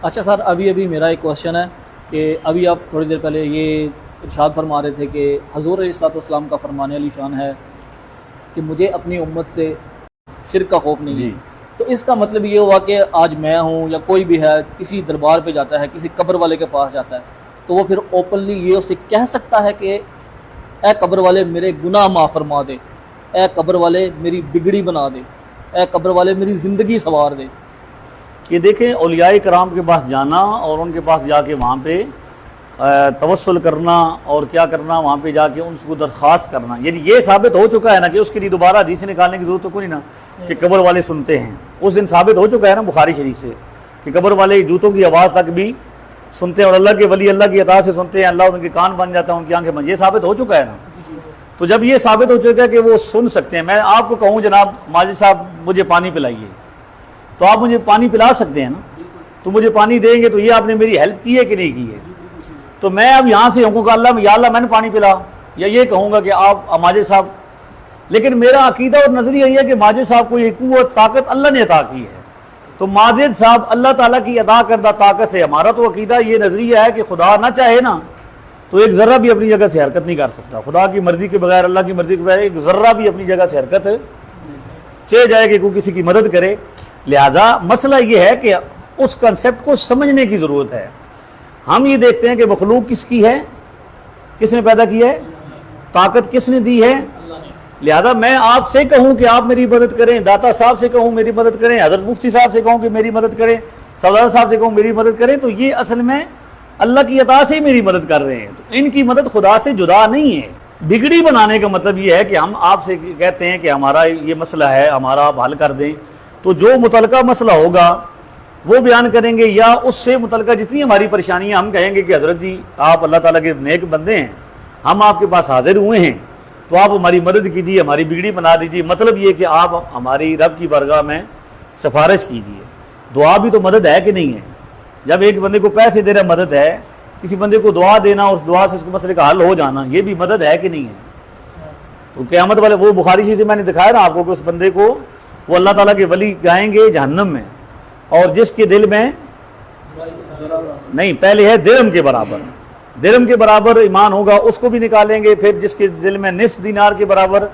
اچھا سر، ابھی میرا ایک کوشچن ہے کہ ابھی آپ تھوڑی دیر پہلے یہ ارشاد فرما رہے تھے کہ حضور علیہ الصلوۃ والسلام کا فرمان علی شان ہے کہ مجھے اپنی امت سے شرک کا خوف نہیں ہے. تو اس کا مطلب یہ ہوا کہ آج میں ہوں یا کوئی بھی ہے کسی دربار پہ جاتا ہے، کسی قبر والے کے پاس جاتا ہے، تو وہ پھر اوپنلی یہ اسے کہہ سکتا ہے کہ اے قبر والے میرے گناہ معاف فرما دے، اے قبر والے میری بگڑی بنا دے، اے قبر والے میری زندگی سنوار دے. کہ دیکھیں اولیاء کرام کے پاس جانا اور ان کے پاس جا کے وہاں پہ توسل کرنا اور کیا کرنا، وہاں پہ جا کے ان کو درخواست کرنا، یعنی یہ ثابت ہو چکا ہے نا کہ اس کے لیے دوبارہ حدیث نکالنے کی ضرورت تو کوئی نا کہ قبر والے سنتے ہیں. اس دن ثابت ہو چکا ہے نا بخاری شریف سے کہ قبر والے جوتوں کی آواز تک بھی سنتے ہیں اور اللہ کے ولی اللہ کی عطا سے سنتے ہیں، اللہ ان کے کان بن جاتا ہے، ان کی آنکھیں بن، یہ ثابت ہو چکا ہے نا. تو جب یہ ثابت ہو چکا ہے کہ وہ سن سکتے ہیں، میں آپ کو کہوں جناب ماجد صاحب مجھے پانی پلائیے، تو آپ مجھے پانی پلا سکتے ہیں نا، تو مجھے پانی دیں گے تو یہ آپ نے میری ہیلپ کی ہے کہ نہیں کی ہے. تو میں اب یہاں سے کہوں گا اللہ یا اللہ میں نے پانی پلا، یا یہ کہوں گا کہ آپ ماجد صاحب، لیکن میرا عقیدہ اور نظریہ یہ ہے کہ ماجد صاحب کو یہ قوت طاقت اللہ نے عطا کی ہے، تو ماجد صاحب اللہ تعالیٰ کی عطا کردہ طاقت سے، ہمارا تو عقیدہ یہ نظریہ ہے کہ خدا نہ چاہے نا تو ایک ذرہ بھی اپنی جگہ سے حرکت نہیں کر سکتا. خدا کی مرضی کے بغیر، اللہ کی مرضی کے بغیر ایک ذرہ بھی اپنی جگہ سے حرکت چاہے جائے کہ کوئی کسی کی مدد کرے. لہٰذا مسئلہ یہ ہے کہ اس کنسیپٹ کو سمجھنے کی ضرورت ہے. ہم یہ دیکھتے ہیں کہ مخلوق کس کی ہے، کس نے پیدا کی ہے، طاقت کس نے دی ہے. لہذا میں آپ سے کہوں کہ آپ میری مدد کریں، داتا صاحب سے کہوں میری مدد کریں، حضرت مفتی صاحب سے کہوں کہ میری مدد کریں، سردار صاحب سے کہوں میری مدد کریں، تو یہ اصل میں اللہ کی عطا سے ہی میری مدد کر رہے ہیں. تو ان کی مدد خدا سے جدا نہیں ہے. بگڑی بنانے کا مطلب یہ ہے کہ ہم آپ سے کہتے ہیں کہ ہمارا یہ مسئلہ ہے، ہمارا آپ حل کر دیں، تو جو متعلقہ مسئلہ ہوگا وہ بیان کریں گے، یا اس سے متعلقہ جتنی ہماری پریشانیاں ہم کہیں گے کہ حضرت جی آپ اللہ تعالیٰ کے نیک بندے ہیں، ہم آپ کے پاس حاضر ہوئے ہیں، تو آپ ہماری مدد کیجیے، ہماری بگڑی بنا دیجیے. مطلب یہ کہ آپ ہماری رب کی بارگاہ میں سفارش کیجیے. دعا بھی تو مدد ہے کہ نہیں ہے؟ جب ایک بندے کو پیسے دے رہا مدد ہے، کسی بندے کو دعا دینا اور اس دعا سے اس کو مسئلے کا حل ہو جانا، یہ بھی مدد ہے کہ نہیں ہے؟ تو قیامت والے وہ بخاری شریف سے میں نے دکھایا نا آپ کو کہ اس بندے کو وہ اللہ تعالیٰ کے ولی جائیں گے جہنم میں، اور جس کے دل میں نہیں، پہلے ہے درہم کے برابر، درہم کے برابر ایمان ہوگا اس کو بھی نکالیں گے، پھر جس کے دل میں نصف دینار کے برابر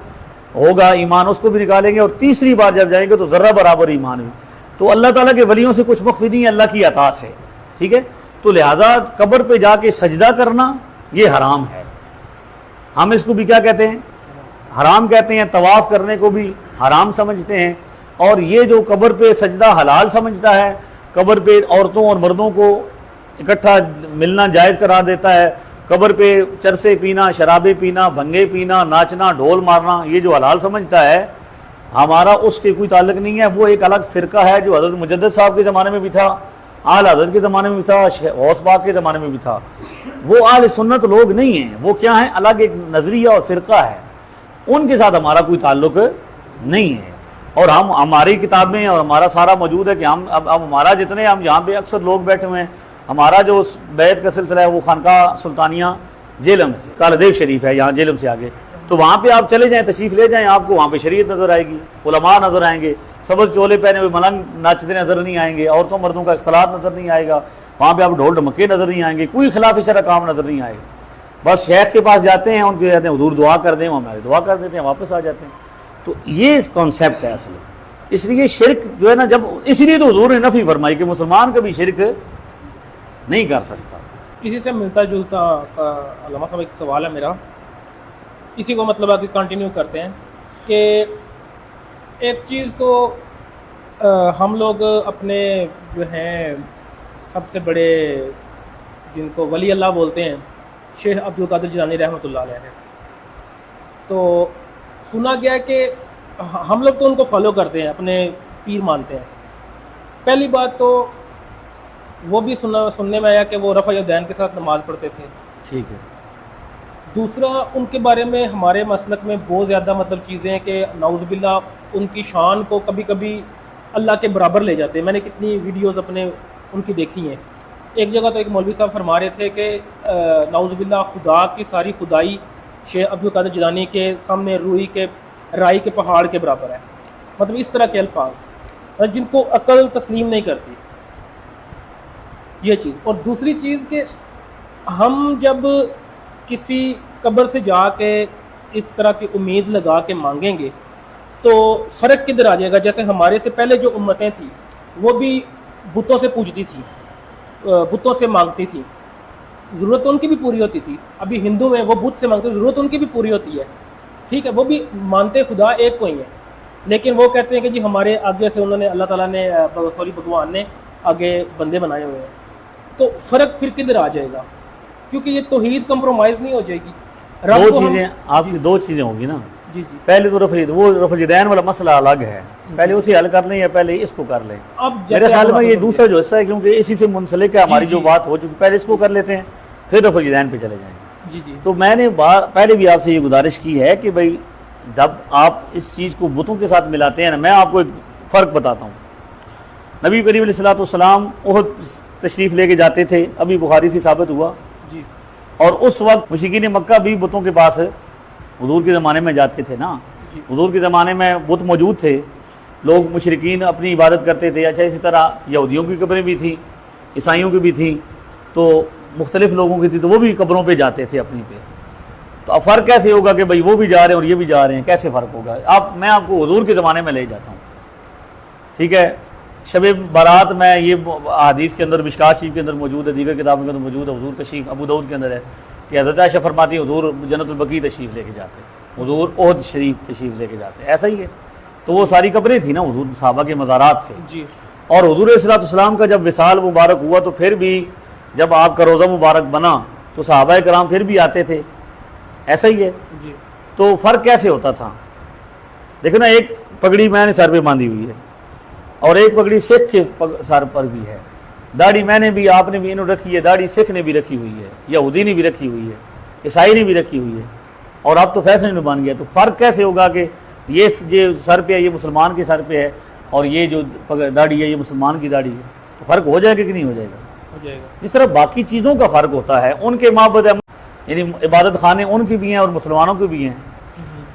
ہوگا ایمان اس کو بھی نکالیں گے، اور تیسری بار جب جائیں گے تو ذرہ برابر ایمان بھی. تو اللہ تعالیٰ کے ولیوں سے کچھ مخفی نہیں ہے اللہ کی عطا سے، ٹھیک ہے. تو لہذا قبر پہ جا کے سجدہ کرنا یہ حرام ہے. ہم اس کو بھی کیا کہتے ہیں؟ حرام کہتے ہیں. طواف کرنے کو بھی حرام سمجھتے ہیں. اور یہ جو قبر پہ سجدہ حلال سمجھتا ہے، قبر پہ عورتوں اور مردوں کو اکٹھا ملنا جائز قرار دیتا ہے، قبر پہ چرسے پینا، شرابیں پینا، بھنگے پینا، ناچنا، ڈھول مارنا، یہ جو حلال سمجھتا ہے، ہمارا اس کے کوئی تعلق نہیں ہے. وہ ایک الگ فرقہ ہے جو حضرت مجدد صاحب کے زمانے میں بھی تھا، آل حضرت کے زمانے میں بھی تھا، غوث پاک کے زمانے میں بھی تھا. وہ اہل سنت لوگ نہیں ہیں، وہ کیا ہیں؟ الگ ایک نظریہ اور فرقہ ہے. ان کے ساتھ ہمارا کوئی تعلق نہیں ہے. اور ہماری کتابیں اور ہمارا سارا موجود ہے کہ اب ہمارا جتنے ہم جہاں پہ اکثر لوگ بیٹھے ہوئے ہیں، ہمارا جو بیت کا سلسلہ ہے وہ خانقاہ سلطانیہ جیلم سے، کالدیو شریف ہے یہاں جیلم سے آگے، تو وہاں پہ آپ چلے جائیں، تشریف لے جائیں، آپ کو وہاں پہ شریعت نظر آئے گی، علماء نظر آئیں گے، سبز چولے پہنے ہوئے ملنگ ناچتے نظر نہیں آئیں گے، عورتوں مردوں کا اختلاط نظر نہیں آئے گا، وہاں پہ آپ ڈھول ڈھمکے نظر نہیں آئیں گے، کوئی خلاف شرع کام نظر نہیں آئے گا. بس شیخ کے پاس جاتے ہیں، ان کے کہتے ہیں حضور دعا کر دیں، وہ ہمارے دعا کر دیتے ہیں، واپس آ جاتے ہیں. تو یہ کانسیپٹ ہے اصل. اس لیے شرک جو ہے نا، جب اس لیے تو حضور نے نفی فرمائی کہ مسلمان کبھی شرک نہیں کر سکتا. اسی سے ملتا جلتا علامہ صاحب ایک سوال ہے میرا، اسی کو مطلب آگے کنٹینیو کرتے ہیں کہ ایک چیز تو ہم لوگ اپنے جو ہیں سب سے بڑے جن کو ولی اللہ بولتے ہیں، شیخ عبدالقادر جیلانی رحمۃ اللہ علیہ ہے، تو سنا گیا کہ ہم لوگ تو ان کو فالو کرتے ہیں، اپنے پیر مانتے ہیں. پہلی بات تو وہ بھی سننے میں آیا کہ وہ رفع یدین کے ساتھ نماز پڑھتے تھے، ٹھیک ہے. دوسرا ان کے بارے میں ہمارے مسلک میں بہت زیادہ مطلب چیزیں ہیں کہ نعوذ باللہ ان کی شان کو کبھی کبھی اللہ کے برابر لے جاتے ہیں. میں نے کتنی ویڈیوز اپنے ان کی دیکھی ہیں. ایک جگہ تو ایک مولوی صاحب فرما رہے تھے کہ نعوذ باللہ خدا کی ساری خدائی شیخ عبدالقادر جیلانی کے سامنے روئی کے رائی کے پہاڑ کے برابر ہے. مطلب اس طرح کے الفاظ جن کو عقل تسلیم نہیں کرتی. یہ چیز. اور دوسری چیز کہ ہم جب کسی قبر سے جا کے اس طرح کی امید لگا کے مانگیں گے تو فرق کدھر آ جائے گا. جیسے ہمارے سے پہلے جو امتیں تھیں وہ بھی بتوں سے پوجتی تھیں, بتوں سے مانگتی تھیں, ضرورت ان کی بھی پوری ہوتی تھی. ابھی ہندو میں وہ بت سے مانگتے, ضرورت ان کی بھی پوری ہوتی ہے, ٹھیک ہے, وہ بھی مانتے خدا ایک کو ہی ہے, لیکن وہ کہتے ہیں کہ جی ہمارے آگے سے انہوں نے اللہ تعالیٰ نے بھگوان نے آگے بندے بنائے ہوئے ہیں. تو فرق پھر کدھر آ جائے گا, کیونکہ یہ توحید کمپرومائز نہیں ہو جائے گی. دو چیزیں آپ کی, دو چیزیں ہوں گی نا. جی جی. پہلے تو رفع الیدین والا مسئلہ الگ ہے, پہلے اسے حل کر لیں یا پہلے اس کو کر لیں. اب میرے خیال میں یہ دوسرا جو حصہ ہے, کیونکہ اسی سے منسلک ہے ہماری جو بات ہو چکی, پہلے اس کو کر لیتے ہیں پھر رفع الیدین پہ چلے جائیں گے. جی جی. تو میں نے پہلے بھی آپ سے یہ گزارش کی ہے کہ بھائی جب آپ اس چیز کو بتوں کے ساتھ ملاتے ہیں نا, میں آپ کو ایک فرق بتاتا ہوں. نبی کریم علیہ الصلوۃ والسلام احد تشریف لے کے جاتے تھے, ابھی بخاری سے ثابت ہوا, جی. اور اس وقت مشرکین مکہ بھی بتوں کے پاس حضور کے زمانے میں جاتے تھے نا. جی. حضور کے زمانے میں بت موجود تھے, لوگ مشرکین اپنی عبادت کرتے تھے. اچھا, اسی طرح یہودیوں کی قبریں بھی تھیں, عیسائیوں کی بھی تھیں, تو مختلف لوگوں کی تھی, تو وہ بھی قبروں پہ جاتے تھے اپنی پہ. تو اب فرق کیسے ہوگا کہ بھئی وہ بھی جا رہے ہیں اور یہ بھی جا رہے ہیں, کیسے فرق ہوگا؟ میں آپ کو حضور کے زمانے میں لے جاتا ہوں, ٹھیک ہے. شب برات میں یہ حدیث کے اندر, مشکات شریف کے اندر موجود ہے, دیگر کتابوں کے اندر موجود ہے, حضور تشریف ابو داؤد کے اندر ہے کہ حضرت عائشہ فرماتی ہیں حضور جنت البقیع تشریف لے کے جاتے, حضور احد شریف تشریف لے کے جاتے. ایسا ہی ہے. تو وہ ساری قبریں تھیں نا, حضور صحابہ کے مزارات تھے. جی. اور حضور علیہ الصلوۃ والسلام کا جب وصال مبارک ہوا تو پھر بھی جب آپ کا روزہ مبارک بنا تو صحابہ کرام پھر بھی آتے تھے. ایسا ہی ہے. جی. تو فرق کیسے ہوتا تھا؟ دیکھو نا, ایک پگڑی میں نے سر پہ باندھی ہوئی ہے اور ایک پگڑی سکھ کے سر پر بھی ہے. داڑھی میں نے بھی, آپ نے بھی انہوں رکھی ہے, داڑھی سکھ نے بھی رکھی ہوئی ہے, یہودی نے بھی رکھی ہوئی ہے, عیسائی نے بھی رکھی ہوئی ہے, اور اب تو فیشن میں بن گیا. تو فرق کیسے ہوگا کہ یہ سر پہ ہے, یہ مسلمان کے سر پہ ہے, اور یہ جو داڑھی ہے یہ مسلمان کی داڑھی ہے؟ تو فرق ہو جائے گا کہ نہیں ہو جائے گا؟ ہو جائے گا. جس طرح باقی چیزوں کا فرق ہوتا ہے, ان کے معبد یعنی عبادت خانے ان کی بھی ہیں اور مسلمانوں کے بھی ہیں,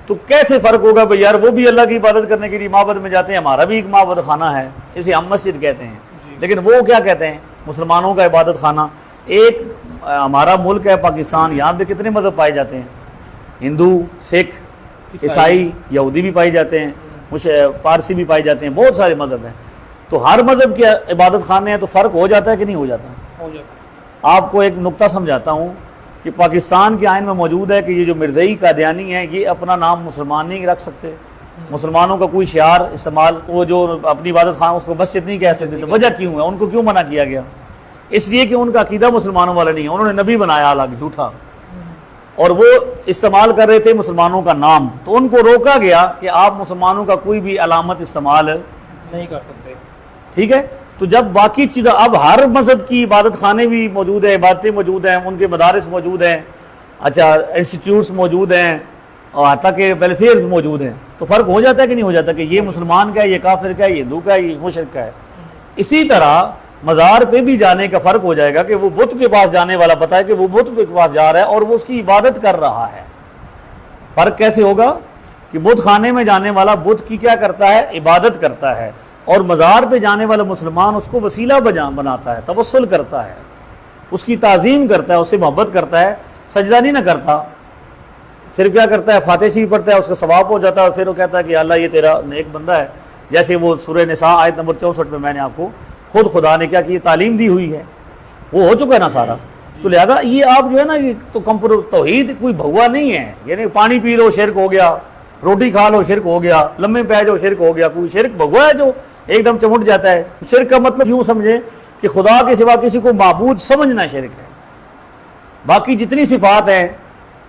تو کیسے فرق ہوگا بھائی یار وہ بھی اللہ کی عبادت کرنے کے لیے معبد میں جاتے ہیں, ہمارا بھی ایک معبد خانہ ہے, اسے ہم مسجد کہتے ہیں, لیکن وہ کیا کہتے ہیں مسلمانوں کا عبادت خانہ. ایک ہمارا ملک ہے پاکستان, یہاں پہ کتنے مذہب پائے جاتے ہیں؟ ہندو, سکھ, عیسائی, یہودی بھی پائے جاتے ہیں, پارسی بھی پائے جاتے ہیں, بہت سارے مذہب ہیں. تو ہر مذہب کے عبادت خانے ہیں, تو فرق ہو جاتا ہے کہ نہیں ہو جاتا؟ ہو جاتا. آپ کو ایک نقطہ سمجھاتا ہوں کہ پاکستان کے آئین میں موجود ہے کہ یہ جو مرزئی قادیانی ہیں یہ اپنا نام مسلمان نہیں رکھ سکتے, مسلمانوں کا کوئی شعار استعمال, وہ جو اپنی عبادت خانہ اس کو مسجد نہیں کہہ سکتے. تو وجہ کیوں ہے, ان کو کیوں منع کیا گیا؟ اس لیے کہ ان کا عقیدہ مسلمانوں والا نہیں ہے, انہوں نے نبی بنایا الگ جھوٹا, اور وہ استعمال کر رہے تھے مسلمانوں کا نام, تو ان کو روکا گیا کہ آپ مسلمانوں کا کوئی بھی علامت استعمال نہیں کر سکتے. ٹھیک ہے. تو جب باقی چیزیں, اب ہر مذہب کی عبادت خانے بھی موجود ہیں, عبادتیں موجود ہیں, ان کے مدارس موجود ہیں, اچھا انسٹیٹیوٹس موجود ہیں, اور حتیٰ کہ ویلفیئرز موجود ہیں, تو فرق ہو جاتا ہے کہ نہیں ہو جاتا کہ یہ مسلمان کا ہے, یہ کافر کا ہے, یہ ہندو کا ہے, یہ مشرک کا ہے. اسی طرح مزار پہ بھی جانے کا فرق ہو جائے گا کہ وہ بت کے پاس جانے والا پتہ ہے کہ وہ بت کے پاس جا رہا ہے اور وہ اس کی عبادت کر رہا ہے. فرق کیسے ہوگا کہ بت خانے میں جانے والا بت کی کیا کرتا ہے, عبادت کرتا ہے, اور مزار پہ جانے والا مسلمان اس کو وسیلہ بناتا ہے, توسل کرتا ہے, اس کی تعظیم کرتا ہے, اس سے محبت کرتا ہے, سجدہ نہیں نہ کرتا, صرف کیا کرتا ہے فاتحہ شریف پڑھتا ہے, اس کا ثواب ہو جاتا ہے, اور پھر وہ کہتا ہے کہ اللہ یہ تیرا نیک بندہ ہے. جیسے وہ سورہ نساء آیت نمبر 64 میں نے آپ کو خود خدا نے کیا کی تعلیم دی ہوئی ہے, وہ ہو چکا ہے نا سارا. تو لہذا یہ آپ جو ہے نا, یہ تو توحید کوئی بھگوا نہیں ہے, یعنی پانی پی لو شرک ہو گیا, روٹی کھا لو شرک ہو گیا, لمبے پہ جاؤ شرک ہو گیا. کوئی شرک بھگوا ہے جو ایک دم چمٹ جاتا ہے؟ شرک کا مطلب یوں سمجھیں کہ خدا کے سوا کسی کو معبود سمجھنا شرک ہے. باقی جتنی صفات ہیں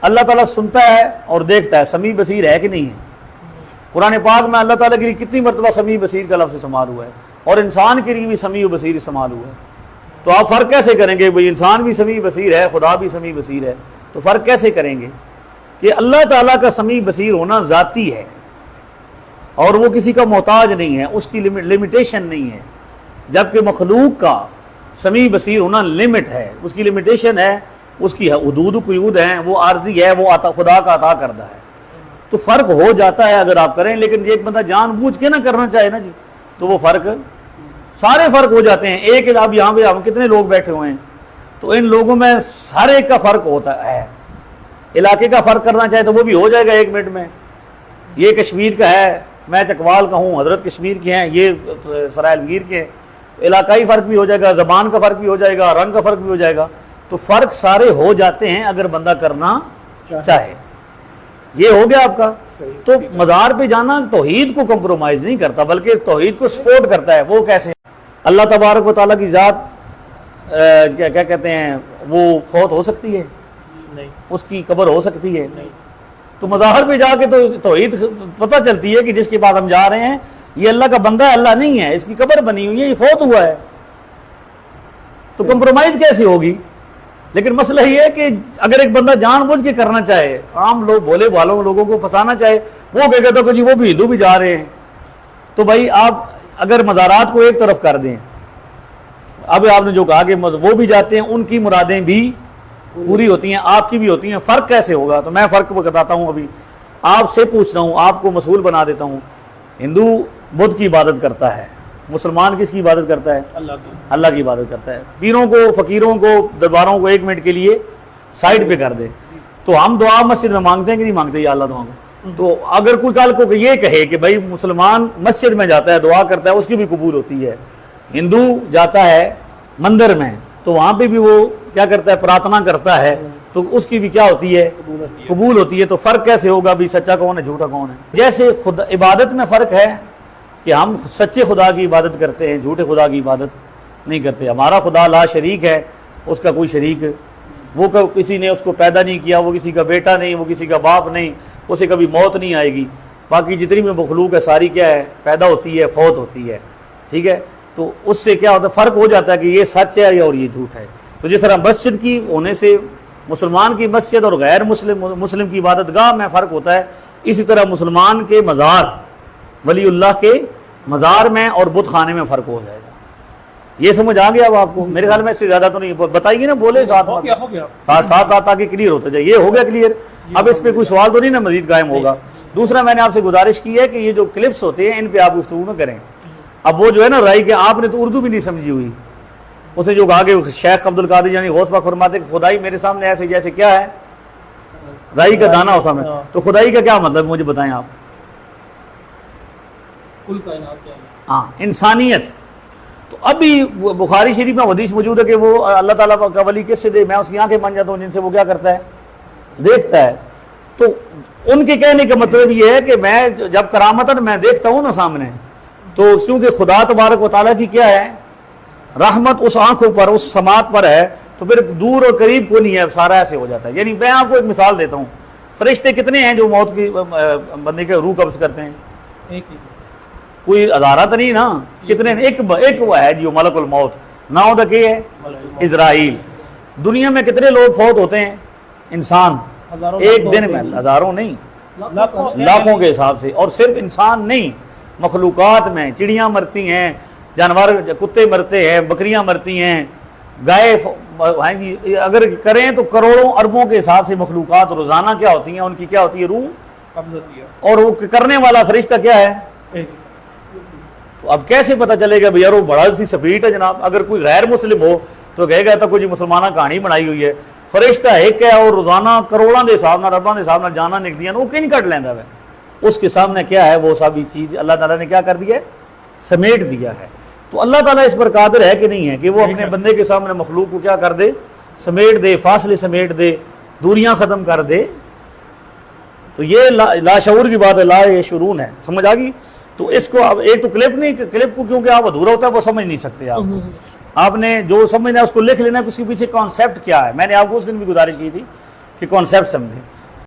اللہ تعالیٰ سنتا ہے اور دیکھتا ہے, سمیع بصیر ہے کہ نہیں ہے؟ قرآن پاک میں اللہ تعالیٰ کے لیے کتنی مرتبہ سمیع بصیر کا لفظ استعمال ہوا ہے, اور انسان کے لیے بھی سمیع و بصیر استعمال ہوا ہے. تو آپ فرق کیسے کریں گے بھئی انسان بھی سمیع بصیر ہے, خدا بھی سمیع بصیر ہے؟ تو فرق کیسے کریں گے کہ اللہ تعالیٰ کا سمیع بصیر ہونا ذاتی ہے, اور وہ کسی کا محتاج نہیں ہے, اس کی لمیٹیشن نہیں ہے, جبکہ مخلوق کا سمیع بصیر ہونا لمٹ ہے, اس کی لمیٹیشن ہے, اس کی حدود و قیود ہیں, وہ عارضی ہے, وہ خدا کا عطا کردہ ہے. تو فرق ہو جاتا ہے اگر آپ کریں, لیکن ایک بندہ جان بوجھ کے نہ کرنا چاہے نا جی, تو وہ فرق سارے فرق ہو جاتے ہیں. ایک اب یہاں پہ ہم کتنے لوگ بیٹھے ہوئے ہیں تو ان لوگوں میں ہر ایک کا فرق ہوتا ہے. علاقے کا فرق کرنا چاہے تو وہ بھی ہو جائے گا 1 منٹ میں. یہ کشمیر کا ہے, میں چکوال کا ہوں, حضرت کشمیر کے ہیں, یہ سرائے عالمگیر کے ہیں. علاقائی فرق بھی ہو جائے گا, زبان کا فرق بھی ہو جائے گا, رنگ کا فرق بھی ہو جائے گا. تو فرق سارے ہو جاتے ہیں اگر بندہ کرنا چاہے. یہ ہو گیا آپ کا. تو مزار پہ جانا توحید کو کمپرومائز نہیں کرتا بلکہ توحید کو سپورٹ کرتا ہے. وہ کیسے؟ اللہ تبارک و تعالیٰ کی ذات کیا کہتے ہیں وہ فوت ہو سکتی ہے؟ نہیں. اس کی قبر ہو سکتی ہے؟ نہیں. تو مظاہر پہ جا کے تو توحید پتہ چلتی ہے کہ جس کے پاس ہم جا رہے ہیں یہ اللہ کا بندہ ہے, اللہ نہیں ہے, اس کی قبر بنی ہوئی ہے, یہ فوت ہوا ہے. تو کمپرومائز کیسے ہوگی؟ لیکن مسئلہ یہ ہے کہ اگر ایک بندہ جان بوجھ کے کرنا چاہے, عام لوگ بھولے بھالوں لوگوں کو پھنسانا چاہے, وہ کہے گا تو جی وہ بھی ہندو بھی جا رہے ہیں. تو بھائی آپ اگر مزارات کو ایک طرف کر دیں, اب آپ نے جو کہا کہ وہ بھی جاتے ہیں, ان کی مرادیں بھی پوری ہوتی ہیں, آپ کی بھی ہوتی ہیں, فرق کیسے ہوگا؟ تو میں فرق بتاتا ہوں. ابھی آپ سے پوچھ رہا ہوں, آپ کو مسئول بنا دیتا ہوں. ہندو بدھ کی عبادت کرتا ہے, مسلمان کس کی عبادت کرتا ہے؟ اللہ کی عبادت کرتا ہے. پیروں کو, فقیروں کو, درباروں کو 1 منٹ کے لیے سائڈ پہ کر دے. تو ہم دعا مسجد میں مانگتے ہیں کہ نہیں مانگتے یا اللہ دعا کو؟ تو اگر کوئی کل کو یہ کہے کہ بھائی مسلمان مسجد میں جاتا ہے, دعا کرتا ہے, اس کی بھی قبول ہوتی ہے. ہندو جاتا ہے مندر میں تو وہاں پہ بھی وہ کیا کرتا ہے؟ پرارتھنا کرتا ہے, تو اس کی بھی کیا ہوتی ہے؟ قبول ہوتی ہے. تو فرق کیسے ہوگا بھی سچا کون ہے جھوٹا کون ہے؟ جیسے خدا عبادت میں فرق ہے کہ ہم سچے خدا کی عبادت کرتے ہیں, جھوٹے خدا کی عبادت نہیں کرتے. ہمارا خدا لا شریک ہے, اس کا کوئی شریک, وہ کسی نے اس کو پیدا نہیں کیا, وہ کسی کا بیٹا نہیں, وہ کسی کا باپ نہیں, اسے کبھی موت نہیں آئے گی. باقی جتنی بھی مخلوق ہے ساری کیا ہے؟ پیدا ہوتی ہے, فوت ہوتی ہے. ٹھیک ہے, تو اس سے کیا ہوتا ہے؟ فرق ہو جاتا ہے کہ یہ سچ ہے اور یہ جھوٹ ہے. تو جس طرح مسجد کی ہونے سے مسلمان کی مسجد اور غیر مسلم کی عبادت گاہ میں فرق ہوتا ہے, اسی طرح مسلمان کے مزار, ولی اللہ کے مزار میں اور بت خانے میں فرق ہو جائے گا. یہ سمجھ آ گیا اب آپ کو؟ میرے خیال میں اس سے زیادہ تو نہیں بتائیے نا, بولے ساتھ ساتھ تاکہ کلیئر ہوتا جائے. یہ ہو گیا کلیئر؟ اب اس پہ کوئی سوال تو نہیں نا مزید قائم ہوگا؟ دوسرا میں نے آپ سے گزارش کی ہے کہ یہ جو کلپس ہوتے ہیں ان پہ آپ گفتگو نہ کریں. اب وہ جو ہے نا رائی کہ آپ نے تو اردو بھی نہیں سمجھی ہوئی, اسے جو کہا کہ شیخ عبد القادر یعنی غوث پاک فرماتے کہ خدائی میرے سامنے ایسے جیسے کیا ہے رائی کا دانہ ہو سامنے. تو خدائی کا کیا مطلب مجھے بتائیں آپ؟ ہاں, انسانیت. تو ابھی بخاری شریف میں حدیث موجود ہے کہ وہ اللہ تعالیٰ کا ولی کس سے دے؟ میں اس کی آنکھیں بن جاتا ہوں جن سے وہ کیا کرتا ہے؟ دیکھتا ہے. تو ان کے کہنے کا مطلب یہ ہے کہ میں جب کرامتاً میں دیکھتا ہوں نا سامنے, تو کیونکہ خدا تبارک و تعالیٰ کی کیا ہے؟ رحمت اس آنکھوں پر, اس سماعت پر ہے, تو پھر دور اور قریب کو نہیں ہے, سارا ایسے ہو جاتا ہے. یعنی میں آپ کو ایک مثال دیتا ہوں, فرشتے کتنے ہیں جو موت کی بندے کے روح قبض کرتے ہیں؟ ایک ہی. کوئی ہزارہ تو نہیں نا, کتنے؟ ایک وہ ہے جو ملک الموت, نام دا کہ ہے اسرائیل. دنیا میں کتنے لوگ فوت ہوتے ہیں انسان ایک دن میں؟ ہزاروں نہیں, لاکھوں کے حساب سے. اور صرف انسان نہیں, مخلوقات میں چڑیاں مرتی ہیں, جانور کتے مرتے ہیں, بکریاں مرتی ہیں, گائے اگر کریں تو کروڑوں اربوں کے حساب سے مخلوقات روزانہ کیا ہوتی ہیں, ان کی کیا ہوتی ہے؟ روح. اور وہ کرنے والا فرشتہ کیا ہے؟ تو اب کیسے پتہ چلے گا بھائی یار وہ بڑا سی سپیٹ ہے جناب؟ اگر کوئی غیر مسلم ہو تو کہے گا تو کوئی مسلمانہ کہانی بنائی ہوئی ہے. فرشتہ ایک ہے اور روزانہ کروڑوں کے حساب نال, ارباں کے حساب نال جانا نکلیاں, وہ کہیں کٹ لینا ہے. اس کے سامنے کیا ہے؟ وہ سبھی چیز اللہ تعالیٰ نے کیا کر دیا ہے؟ سمیٹ دیا ہے. تو اللہ تعالیٰ اس پر قادر ہے کہ نہیں ہے کہ وہ اپنے بندے کے سامنے مخلوق کو کیا کر دے؟ سمیٹ دے, فاصلے سمیٹ دے, دوریاں ختم کر دے. تو یہ لاشعور کی بات ہے, لا یشعرون ہے. سمجھ آ گئی؟ تو اس کو اب ایک تو کلپ نہیں, کلپ کو کیونکہ آپ ادھورا ہوتا ہے وہ سمجھ نہیں سکتے. آپ نے جو سمجھنا ہے اس کو لکھ لینا ہے, اس کے پیچھے کانسیپٹ کیا ہے. میں نے آپ کو اس دن بھی گزارش کی تھی کہ کانسیپٹ سمجھیں.